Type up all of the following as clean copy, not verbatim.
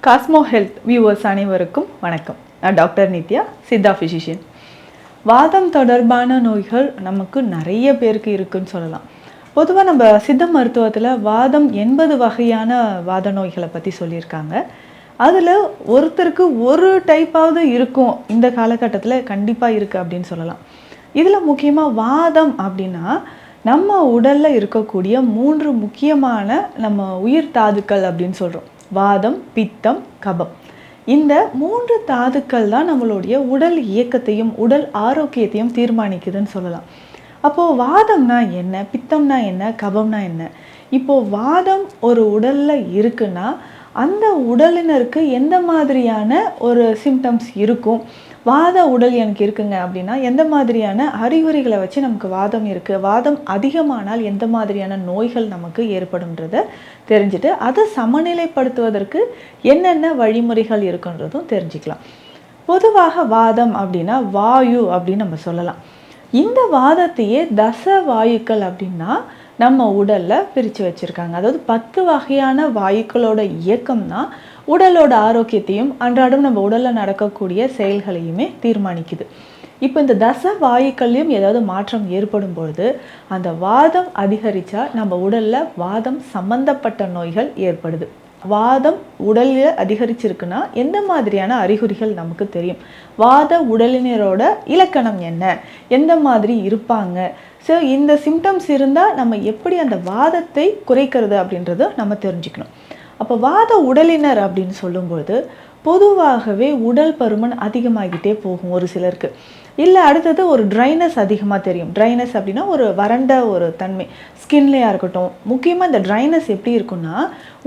Cosmo health viewers அனைவருக்கும் வணக்கம். நான் டாக்டர் நித்யா, சித்தா ஃபிசிஷியன். வாதம் தொடர்பான நோய்கள் நமக்கு நிறைய பேருக்கு இருக்குன்னு சொல்லலாம். பொதுவாக நம்ம சித்த மருத்துவத்தில் வாதம் 80 வகையான வாத நோய்களை பற்றி சொல்லியிருக்காங்க. அதில் ஒருத்தருக்கு ஒரு டைப்பாவது இருக்கும், இந்த காலகட்டத்தில் கண்டிப்பாக இருக்குது அப்படின்னு சொல்லலாம். இதில் முக்கியமாக வாதம் அப்படின்னா நம்ம உடலில் இருக்கக்கூடிய 3 முக்கியமான நம்ம உயிர் தாதுக்கள் அப்படின்னு சொல்கிறோம். வாதம், பித்தம், கபம். இந்த 3 தாதுக்கள் தான் நம்மளுடைய உடல் இயக்கத்தையும் உடல் ஆரோக்கியத்தையும் தீர்மானிக்குதுன்னு சொல்லலாம். அப்போது வாதம்னா என்ன, பித்தம்னா என்ன, கபம்னா என்ன? இப்போது வாதம் ஒரு உடலில் இருக்குன்னா அந்த உடலினருக்கு எந்த மாதிரியான ஒரு சிம்டம்ஸ் இருக்கும்? வாத உடல் எனக்கு இருக்குங்க அப்படின்னா எந்த மாதிரியான அறிகுறிகளை வச்சு நமக்கு வாதம் இருக்குது, வாதம் அதிகமானால் எந்த மாதிரியான நோய்கள் நமக்கு ஏற்படும்ன்றதை தெரிஞ்சுட்டு அதை சமநிலைப்படுத்துவதற்கு என்னென்ன வழிமுறைகள் இருக்குன்றதும் தெரிஞ்சுக்கலாம். பொதுவாக வாதம் அப்படின்னா வாயு அப்படின்னு நம்ம சொல்லலாம். இந்த வாதத்தையே தச வாயுக்கள் அப்படின்னா நம்ம உடலில் பிரித்து வச்சுருக்காங்க. அதாவது 10 வகையான வாயுக்களோட இயக்கம் தான் உடலோட ஆரோக்கியத்தையும் அன்றாடம் நம்ம உடலில் நடக்கக்கூடிய செயல்களையுமே தீர்மானிக்குது. இப்போ இந்த தச வாயுக்கள்லையும் ஏதாவது மாற்றம் ஏற்படும் பொழுது அந்த வாதம் அதிகரித்தா நம்ம உடலில் வாதம் சம்பந்தப்பட்ட நோய்கள் ஏற்படுது. வாதம் உடலில் அதிகரிச்சிருக்குன்னா எந்த மாதிரியான அறிகுறிகள் நமக்கு தெரியும்? வாத உடலினரோட இலக்கணம் என்ன, எந்த மாதிரி இருப்பாங்க? ஸோ இந்த சிம்டம்ஸ் இருந்தால் நம்ம எப்படி அந்த வாதத்தை குறைக்கிறது அப்படின்றத நம்ம தெரிஞ்சுக்கணும். அப்போ வாத உடலினர் அப்படின்னு சொல்லும்போது பொதுவாகவே உடல் பருமன் அதிகமாகிட்டே போகும் ஒரு சிலருக்கு. இல்லை அடுத்தது ஒரு ட்ரைனஸ் அதிகமாக தெரியும். ட்ரைனஸ் அப்படின்னா ஒரு வறண்ட ஒரு தன்மை ஸ்கின்லையாக இருக்கட்டும். முக்கியமாக இந்த ட்ரைனஸ் எப்படி இருக்குன்னா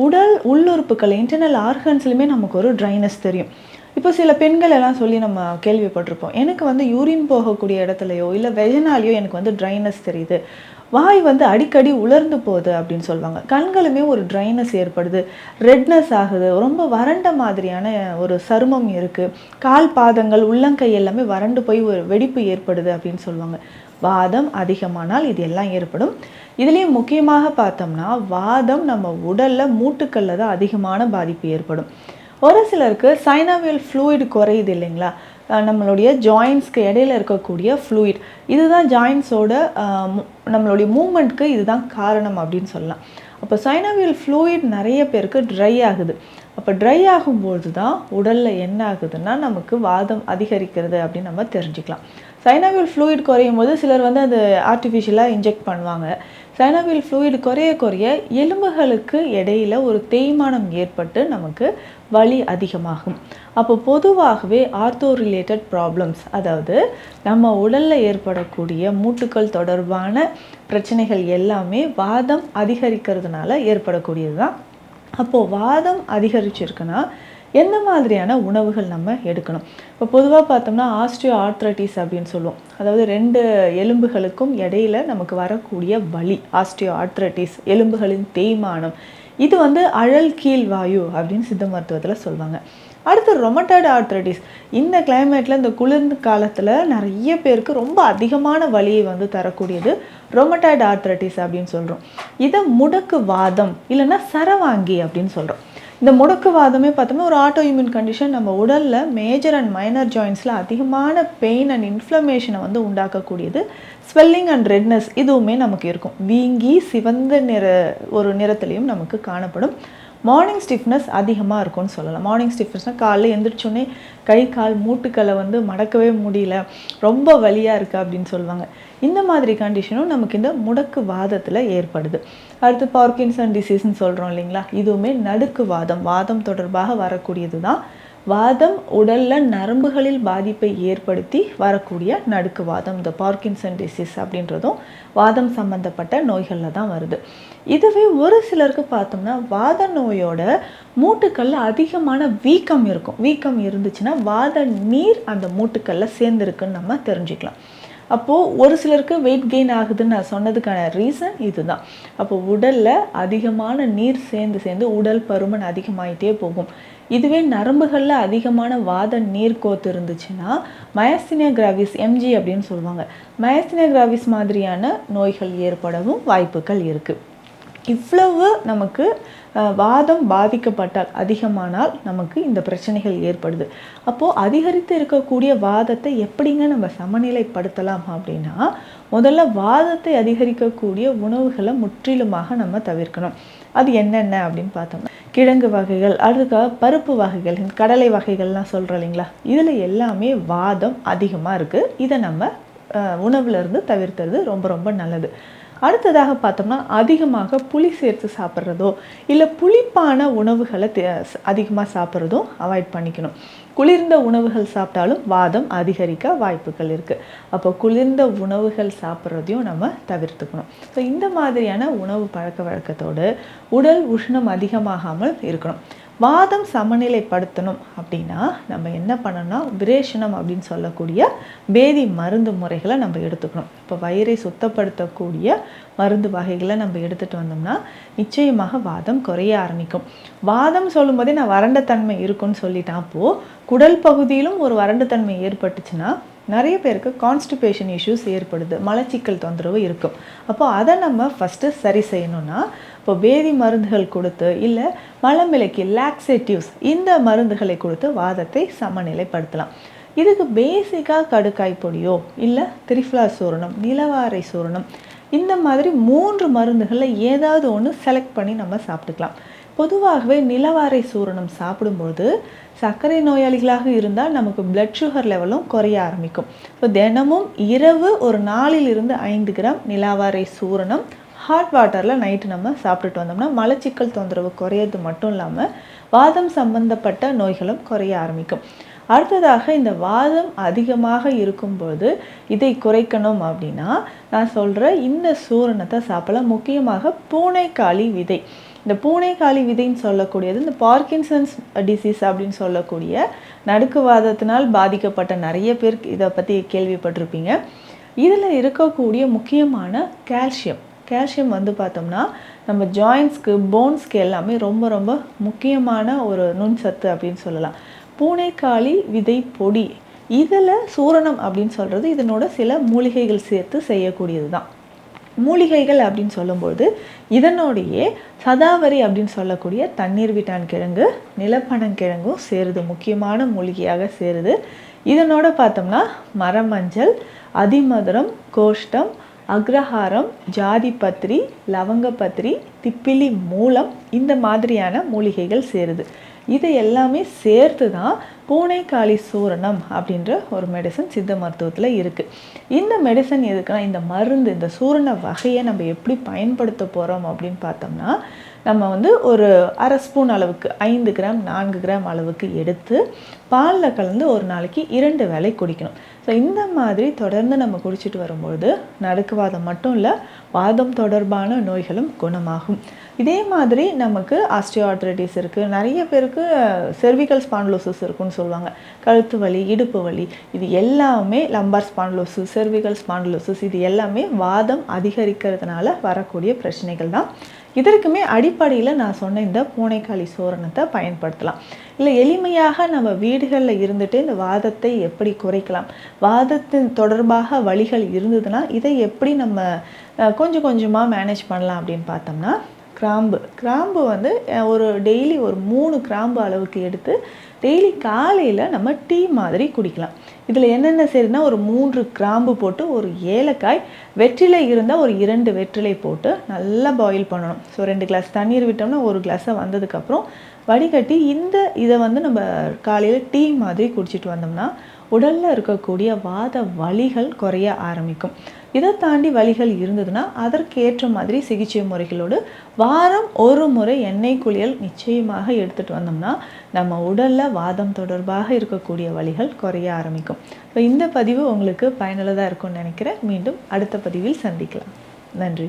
உடல் உள்ளுறுப்புகள் இன்டர்னல் ஆர்கன்ஸ்லையுமே நமக்கு ஒரு ட்ரைனஸ் தெரியும். இப்போ சில பெண்கள் எல்லாம் சொல்லி நம்ம கேள்விப்பட்டிருப்போம், எனக்கு யூரின் போகக்கூடிய இடத்துலையோ இல்லை வெஜனாலேயோ எனக்கு ட்ரைனஸ் தெரியுது, வாய் அடிக்கடி உலர்ந்து போகுது அப்படின்னு சொல்லுவாங்க. கண்களுமே ஒரு ட்ரைனஸ் ஏற்படுது, ரெட்னஸ் ஆகுது, ரொம்ப வறண்ட மாதிரியான ஒரு சருமம் இருக்குது, கால் பாதங்கள் உள்ளங்கை எல்லாமே வறண்டு போய் ஒரு வெடிப்பு ஏற்படுது அப்படின்னு சொல்லுவாங்க. வாதம் அதிகமானால் இது எல்லாம் ஏற்படும். இதுலேயும் முக்கியமாக பார்த்தோம்னா வாதம் நம்ம உடலில் மூட்டுக்களில் தான் அதிகமான பாதிப்பு ஏற்படும். ஒரு சிலருக்கு சைனோவியல் ஃப்ளூயிட் குறையுது இல்லைங்களா, நம்மளுடைய ஜாயின்ஸ்க்கு இடையில இருக்கக்கூடிய ஃப்ளூயிட், இதுதான் ஜாயின்ஸோட நம்மளுடைய மூமெண்ட்க்கு இதுதான் காரணம் அப்படின்னு சொல்லலாம். அப்போ சைனோவியல் ஃப்ளூயிட் நிறைய பேருக்கு ட்ரை ஆகுது. அப்போ ட்ரை ஆகும்போது தான் உடலில் என்ன ஆகுதுன்னா நமக்கு வாதம் அதிகரிக்கிறது அப்படின்னு நம்ம தெரிஞ்சுக்கலாம். சைனோவியல் ஃப்ளூயிட் குறையும் போது சிலர் அது ஆர்டிஃபிஷியலாக இன்ஜெக்ட் பண்ணுவாங்க. சைனோவியல் ஃப்ளூயிட் குறைய எலும்புகளுக்கு இடையில் ஒரு தேய்மானம் ஏற்பட்டு நமக்கு வலி அதிகமாகும். அப்போ பொதுவாகவே ஆர்த்தோ ரிலேட்டட் ப்ராப்ளம்ஸ், அதாவது நம்ம உடலில் ஏற்படக்கூடிய மூட்டுக்கள் தொடர்பான பிரச்சனைகள் எல்லாமே வாதம் அதிகரிக்கிறதுனால ஏற்படக்கூடியது தான். அப்போது வாதம் அதிகரிச்சிருக்குன்னா எந்த மாதிரியான உணவுகள் நம்ம எடுக்கணும்? இப்போ பொதுவாக பார்த்தோம்னா ஆஸ்டியோ ஆர்த்ரைட்டிஸ் அப்படின்னு சொல்லுவோம். அதாவது 2 எலும்புகளுக்கும் இடையில நமக்கு வரக்கூடிய வலி ஆஸ்டியோ ஆர்த்ரைட்டிஸ், எலும்புகளின் தேய்மானம், இது அழல் கீழ் வாயு அப்படின்னு சித்த மருத்துவத்தில் சொல்லுவாங்க. அடுத்து ரொமட்டாய்டு ஆர்த்ரைட்டிஸ். இந்த கிளைமேட்டில் இந்த குளிர்ந்த காலத்தில் நிறைய பேருக்கு ரொம்ப அதிகமான வலியை தரக்கூடியது ரொமட்டாய்டு ஆர்த்ரைட்டிஸ் அப்படின்னு சொல்கிறோம். இதை முடக்கு வாதம் இல்லைன்னா சரவாங்கி அப்படின்னு சொல்கிறோம். இந்த முடக்கு வாதமே பார்த்தோம்னா ஒரு ஆட்டோ இம்யூன் கண்டிஷன், நம்ம உடலில் மேஜர் அண்ட் மைனர் ஜாயின்ஸில் அதிகமான பெயின் அண்ட் இன்ஃப்ளமேஷனை உண்டாக்கக்கூடியது. ஸ்வெல்லிங் அண்ட் ரெட்னஸ் இதுவுமே நமக்கு இருக்கும். வீங்கி சிவந்த ஒரு நிறத்துலையும் நமக்கு காணப்படும். மார்னிங் ஸ்டிஃப்னஸ் அதிகமாக இருக்கும்னு சொல்லலாம். மார்னிங் ஸ்டிஃப்னஸ்னால் காலையில் எழுந்திரிச்சோன்னே கை கால் மூட்டுக்களை மடக்கவே முடியல, ரொம்ப வலியாக இருக்குது அப்படின்னு சொல்லுவாங்க. இந்த மாதிரி கண்டிஷனும் நமக்கு இந்த முடக்கு வாதத்தில் ஏற்படுது. அடுத்து பார்க்கின்சன் டிசீஸ்ன்னு சொல்கிறோம் இல்லைங்களா, இதுவுமே நடுக்கு வாதம், வாதம் தொடர்பாக வரக்கூடியது தான். வாதம் உடலில் நரம்புகளில் பாதிப்பை ஏற்படுத்தி வரக்கூடிய நடுக்கு வாதம், இந்த பார்க்கின்சன் டிசீஸ் அப்படின்றதும் வாதம் சம்பந்தப்பட்ட நோய்களில் தான் வருது. இதுவே ஒரு சிலருக்கு பார்த்தோம்னா வாத நோயோட மூட்டுக்களில் அதிகமான வீக்கம் இருக்கும். வீக்கம் இருந்துச்சுன்னா வாத நீர் அந்த மூட்டுக்களில் சேர்ந்துருக்குன்னு நம்ம தெரிஞ்சுக்கலாம். அப்போது ஒரு சிலருக்கு வெயிட் கெயின் ஆகுதுன்னு நான் சொன்னதுக்கான ரீசன் இதுதான். அப்போது உடலில் அதிகமான நீர் சேர்ந்து உடல் பருமன் அதிகமாகிட்டே போகும். இதுவே நரம்புகளில் அதிகமான வாத நீர் கோத்து இருந்துச்சுன்னா மயஸ்தீனியா கிராவிஸ், எம்ஜி அப்படின்னு சொல்லுவாங்க, மயஸ்தீனியா கிராவிஸ் மாதிரியான நோய்கள் ஏற்படவும் வாய்ப்புகள் இருக்குது. இவ்வளவு நமக்கு வாதம் பாதிக்கப்பட்டால் அதிகமானால் நமக்கு இந்த பிரச்சனைகள் ஏற்படுது. அப்போது அதிகரித்து இருக்கக்கூடிய வாதத்தை எப்படிங்க நம்ம சமநிலைப்படுத்தலாம் அப்படின்னா, முதல்ல வாதத்தை அதிகரிக்கக்கூடிய உணவுகளை முற்றிலுமாக நம்ம தவிர்க்கணும். அது என்னென்ன அப்படின்னு பார்த்தோம்னா, கிழங்கு வகைகள், அதுக்காக பருப்பு வகைகள், கடலை வகைகள்லாம் சொல்கிறோம் இல்லைங்களா, இதில் எல்லாமே வாதம் அதிகமாக இருக்குது. இதை நம்ம உணவுலேருந்து தவிர்த்துறது ரொம்ப ரொம்ப நல்லது. அடுத்ததாக பார்த்தோம்னா, அதிகமாக புளி சேர்த்து சாப்பிட்றதோ இல்லை புளிப்பான உணவுகளை அதிகமாக சாப்பிட்றதும் அவாய்ட் பண்ணிக்கணும். குளிர்ந்த உணவுகள் சாப்பிட்டாலும் வாதம் அதிகரிக்க வாய்ப்புகள் இருக்குது. அப்போ குளிர்ந்த உணவுகள் சாப்பிட்றதையும் நம்ம தவிர்த்துக்கணும். ஸோ இந்த மாதிரியான உணவு பழக்க வழக்கத்தோடு உடல் உஷ்ணம் அதிகமாகாமல் இருக்கணும். வாதம் சமநிலைப்படுத்தணும் அப்படின்னா நம்ம என்ன பண்ணணும்னா, விரேஷனம் அப்படின்னு சொல்லக்கூடிய வேதி மருந்து முறைகளை நம்ம எடுத்துக்கணும். இப்போ வயிறை சுத்தப்படுத்தக்கூடிய மருந்து வகைகளை நம்ம எடுத்துகிட்டு வந்தோம்னா நிச்சயமாக வாதம் குறைய ஆரம்பிக்கும். வாதம் சொல்லும் போதே நான் வறண்ட தன்மை இருக்குன்னு சொல்லிட்டேன். அப்போது குடல் பகுதியிலும் ஒரு வறண்ட தன்மை ஏற்பட்டுச்சுன்னா நிறைய பேருக்கு கான்ஸ்டிபேஷன் இஷ்யூஸ் ஏற்படுது, மலச்சிக்கல் தொந்தரவு இருக்கும். அப்போ அதை நம்ம ஃபஸ்ட்டு சரி செய்யணும்னா, இப்போ வேதி மருந்துகள் கொடுத்து இல்லை மலமிளக்கி லாக்ஸேட்டிவ்ஸ் இந்த மருந்துகளை கொடுத்து வாதத்தை சமநிலைப்படுத்தலாம். இதுக்கு பேசிக்காக கடுக்காய் பொடியோ இல்லை திரிஃப்லா சூரணம், நிலவாரை சூரணம், இந்த மாதிரி 3 மருந்துகளில் ஏதாவது ஒன்று செலக்ட் பண்ணி நம்ம சாப்பிட்டுக்கலாம். பொதுவாகவே நிலவாரை சூரணம் சாப்பிடும்போது சர்க்கரை நோயாளிகளாக இருந்தால் நமக்கு பிளட் சுகர் லெவலும் குறைய ஆரம்பிக்கும். ஸோ தினமும் இரவு ஒரு 4 to 5 கிராம் நிலவாரை சூரணம் ஹாட் வாட்டரில் நைட்டு நம்ம சாப்பிட்டுட்டு வந்தோம்னா மலச்சிக்கல் தொந்தரவு குறையிறது மட்டும் இல்லாமல் வாதம் சம்பந்தப்பட்ட நோய்களும் குறைய ஆரம்பிக்கும். அடுத்ததாக இந்த வாதம் அதிகமாக இருக்கும்போது இதை குறைக்கணும் அப்படின்னா நான் சொல்கிற இந்த சூரணத்தை சாப்பிடலாம். முக்கியமாக பூனைக்காளி விதை. இந்த பூனைக்காளி விதைன்னு சொல்லக்கூடியது இந்த பார்க்கின்சன்ஸ் டிசீஸ் அப்படின்னு சொல்லக்கூடிய நடுக்குவாதத்தினால் பாதிக்கப்பட்ட நிறைய பேர் இதை பற்றி கேள்விப்பட்டிருப்பீங்க. இதில் இருக்கக்கூடிய முக்கியமான கால்சியம் வந்து பார்த்தோம்னா நம்ம ஜாயின்ஸ்க்கு, போன்ஸ்க்கு எல்லாமே ரொம்ப ரொம்ப முக்கியமான ஒரு நுண்சத்து அப்படின்னு சொல்லலாம். பூனைக்காளி விதை பொடி இதில் சூரணம் அப்படின்னு சொல்கிறது இதனோட சில மூலிகைகள் சேர்த்து செய்யக்கூடியது தான். மூலிகைகள் அப்படின்னு சொல்லும்போது இதனோடையே சதாவரி அப்படின்னு சொல்லக்கூடிய தண்ணீர் விட்டான் கிழங்கு, நிலப்பனங்கிழங்கும் சேருது, முக்கியமான மூலிகையாக சேருது. இதனோட பார்த்தோம்னா மரமஞ்சள், அதிமதுரம், கோஷ்டம், அக்ரஹாரம், ஜாதிபத்திரி, லவங்கப்பத்திரி, திப்பிலி மூலம் இந்த மாதிரியான மூலிகைகள் சேருது. இது எல்லாமே சேர்த்து தான் பூனைக்காளி சூரணம் அப்படின்ற ஒரு மெடிசன் சித்த மருத்துவத்தில் இருக்குது. இந்த மெடிசன் எதுக்குன்னா, இந்த மருந்து, இந்த சூரண வகையை நம்ம எப்படி பயன்படுத்த போகிறோம் அப்படின்னு பார்த்தோம்னா, நம்ம வந்து ஒரு 1/2 ஸ்பூன் அளவுக்கு 5 கிராம் 4 கிராம் அளவுக்கு எடுத்து பாலில் கலந்து ஒரு நாளைக்கு 2 வேளை குடிக்கணும். ஸோ இந்த மாதிரி தொடர்ந்து நம்ம குடிச்சிட்டு வரும்பொழுது நடுக்குவாதம் மட்டும் இல்லை, வாதம் தொடர்பான நோய்களும் குணமாகும். இதே மாதிரி நமக்கு ஆஸ்டியோஆர்த்ரைட்டிஸ் இருக்குது, நிறைய பேருக்கு செர்விக்கல் ஸ்பாண்டிலோசிஸ் இருக்குன்னு சொல்லுவாங்க, கழுத்து வலி, இடுப்பு வலி, இது எல்லாமே லம்பார் ஸ்பாண்டிலோசிஸ், செர்விக்கல் ஸ்பாண்டிலோசிஸ், இது எல்லாமே வாதம் அதிகரிக்கிறதுனால வரக்கூடிய பிரச்சனைகள் தான். இதற்குமே அடிப்படையில் நான் சொன்ன இந்த பூனைக்காளி சூரணத்தை பயன்படுத்தலாம். இல்லை எளிமையாக நம்ம வீடுகளில் இருந்துட்டு இந்த வாதத்தை எப்படி குறைக்கலாம், வாதத்தின் தொடர்பாக வலிகள் இருந்ததுன்னா இதை எப்படி நம்ம கொஞ்சம் கொஞ்சமாக மேனேஜ் பண்ணலாம் அப்படின்னு பார்த்தோம்னா, கிராம்பு வந்து ஒரு டெய்லி ஒரு 3 கிராம்பு அளவுக்கு எடுத்து டெய்லி காலையில் நம்ம டீ மாதிரி குடிக்கலாம். இதில் என்னென்ன செய்யுதுன்னா, ஒரு 3 கிராம்பு போட்டு, ஒரு ஏலக்காய், வெற்றிலை இருந்தால் ஒரு 2 வெற்றிலை போட்டு நல்லா பாயில் பண்ணணும். ஸோ 2 கிளாஸ் தண்ணீர் விட்டோம்னா 1 கிளாஸை வந்ததுக்கப்புறம் வடிகட்டி இதை வந்து நம்ம காலையில் டீ மாதிரி குடிச்சிட்டு வந்தோம்னா உடலில் இருக்கக்கூடிய வாத வலிகள் குறைய ஆரம்பிக்கும். இதை தாண்டி வலிகள் இருந்ததுன்னா அதற்கேற்ற மாதிரி சிகிச்சை முறைகளோடு வாரம் 1 முறை எண்ணெய் குளியல் நிச்சயமாக எடுத்துகிட்டு வந்தோம்னா நம்ம உடலில் வாதம் தொடர்பாக இருக்கக்கூடிய வலிகள் குறைய ஆரம்பிக்கும். ஸோ இந்த பதிவு உங்களுக்கு பயனுள்ளதாக இருக்கும்னு நினைக்கிறேன். மீண்டும் அடுத்த பதிவில் சந்திக்கலாம். நன்றி.